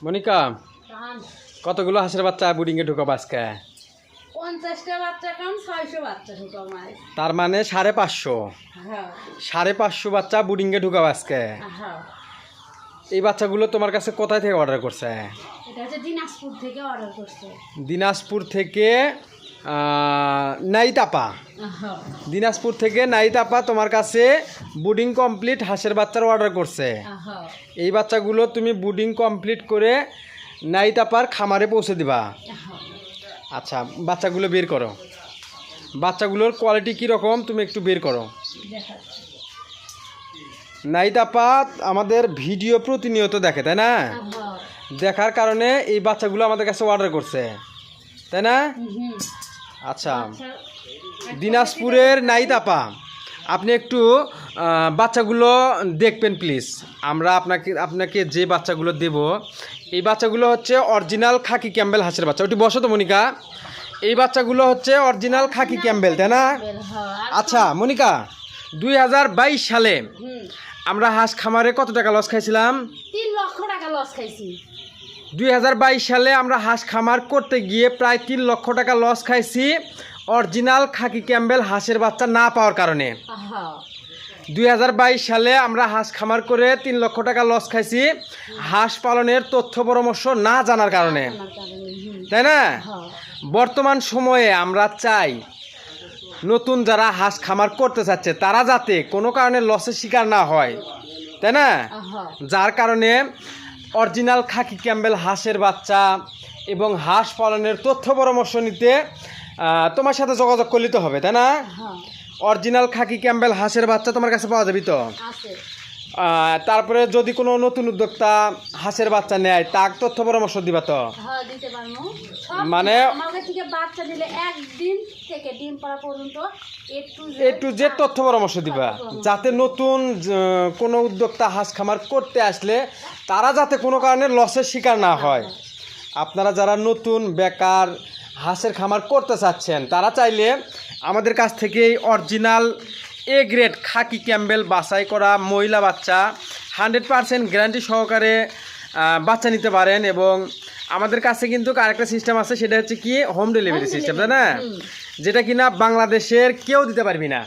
মনিকা, কতগুলো হাঁসের বাচ্চা বুডিংয়ে ঢুকাবো আজকে? 50টা বাচ্চা কাম 600 বাচ্চা ঢুকাবো। তার মানে 550। হ্যাঁ 550 বাচ্চা বুডিংয়ে ঢুকাবো আজকে। হ্যাঁ, এই বাচ্চাগুলো তোমার কাছে কোথায় থেকে অর্ডার করছে? এটা হচ্ছে দিনাজপুর থেকে অর্ডার করছে। দিনাজপুর থেকে নাইতাপা। হ্যাঁ দিনাজপুর থেকে নাইতাপা তোমার কাছে বুডিং কমপ্লিট হাঁসের বাচ্চার অর্ডার করছে। হ্যাঁ এই বাচ্চাগুলো তুমি বুডিং কমপ্লিট করে নাইতাপার খামারে পৌঁছে দিবা। আচ্ছা, বাচ্চাগুলো বের করো। বাচ্চাগুলোর কোয়ালিটি কীরকম তুমি একটু বের করো। দেখাচ্ছি। নাইতাপা আমাদের ভিডিও প্রতিনিয়ত দেখে, তাই না? হ্যাঁ দেখার কারণে এই বাচ্চাগুলো আমাদের কাছে অর্ডার করছে, তাই না? হুম। আচ্ছা, দিনাজপুরের নাইতাপা, আপনি একটু বাচ্চাগুলো দেখবেন প্লিজ। আমরা আপনাকে যে বাচ্চাগুলো দেব, এই বাচ্চাগুলো হচ্ছে অরিজিনাল খাকি ক্যাম্বেল হাঁসের বাচ্চা। ওটি বসো তো মনিকা। এই বাচ্চাগুলো হচ্ছে অরিজিনাল খাকি ক্যাম্বেল, তাই না? আচ্ছা মনিকা, 2022 সালে আমরা হাঁস খামারে কত টাকা লস খাইছিলাম? 3 লক্ষ টাকা লস খাইছি। 2022 সালে আমরা হাঁস খামার করতে গিয়ে প্রায় 3 লক্ষ টাকা লস খাইছি অরিজিনাল খাকি ক্যাম্বেল হাঁসের বাচ্চা না পাওয়ার কারণে। হ্যাঁ 2022 সালে আমরা হাঁস খামার করে 3 লক্ষ টাকা লস খাইছি হাঁস পালনের তথ্য পরামর্শ না জানার কারণে, তাই না? হ্যাঁ বর্তমান সময়ে আমরা চাই নতুন যারা হাঁস খামার করতে চাচ্ছে তারা যাতে কোনো কারণে লসের শিকার না হয়, তাই না? হ্যাঁ যার কারণে অরিজিনাল খাকি ক্যাম্বেল হাঁসের বাচ্চা এবং হাঁস পালনের তথ্য পরামর্শ নিতে তোমার সাথে যোগাযোগ করলে তো হবে, তাই না? হ্যাঁ অরিজিনাল খাকি ক্যাম্বেল হাঁসের বাচ্চা তোমার কাছে পাওয়া যাবে তো? আছে। তারপরে যদি কোনো নতুন উদ্যোক্তা হাঁসের বাচ্চা নেয় তার তথ্য পরামর্শ দিবা তো? হ্যাঁ দিতে পারবো। মানে আমার কাছ থেকে বাচ্চা দিলে একদিন থেকে ডিম পাড়া পর্যন্ত একটু যে তথ্য পরামর্শ দিবা, যাতে নতুন কোনো উদ্যোক্তা হাঁস খামার করতে আসলে তারা যাতে কোনো কারণে লসের শিকার না হয়। আপনারা যারা নতুন বেকার হাঁসের খামার করতে চাচ্ছেন তারা চাইলে আমাদের কাছ থেকে original A grade Khakee Campbell বাছাই করা মহিলা বাচ্চা 100% গ্যারান্টি সহকারে বাচ্চা নিতে পারেন। এবং আমাদের কাছে কিন্তু আরেকটা সিস্টেম আছে, সেটা হচ্ছে কি হোম ডেলিভারি সিস্টেম, তাই না? যেটা কিনা বাংলাদেশের কেউ দিতে পারবি না।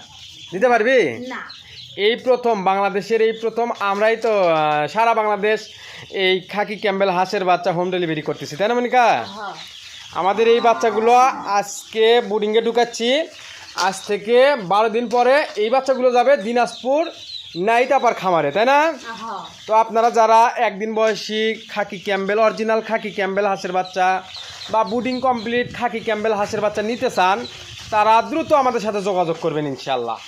দিতে পারবি না। এই প্রথম বাংলাদেশের, এই প্রথম আমরাই তো সারা বাংলাদেশ এই খাকি ক্যাম্বেল হাঁসের বাচ্চা হোম ডেলিভারি করতেছি, তাই না মনিকা? হ্যাঁ আমাদের এই বাচ্চাগুলো আজকে বুডিংয়ে ঢুকাচ্ছি। আজ থেকে 12 দিন পরে এই বাচ্চাগুলো যাবে দিনাজপুর নাইতাপার খামারে, তাই না? হ্যাঁ তো আপনারা যারা একদিন বয়সী খাকি ক্যাম্বেল অরিজিনাল খাকি ক্যাম্বেল হাঁসের বাচ্চা বা বুডিং কমপ্লিট খাকি ক্যাম্বেল হাঁসের বাচ্চা নিতে চান তারা দ্রুত আমাদের সাথে যোগাযোগ করবেন ইনশাল্লাহ।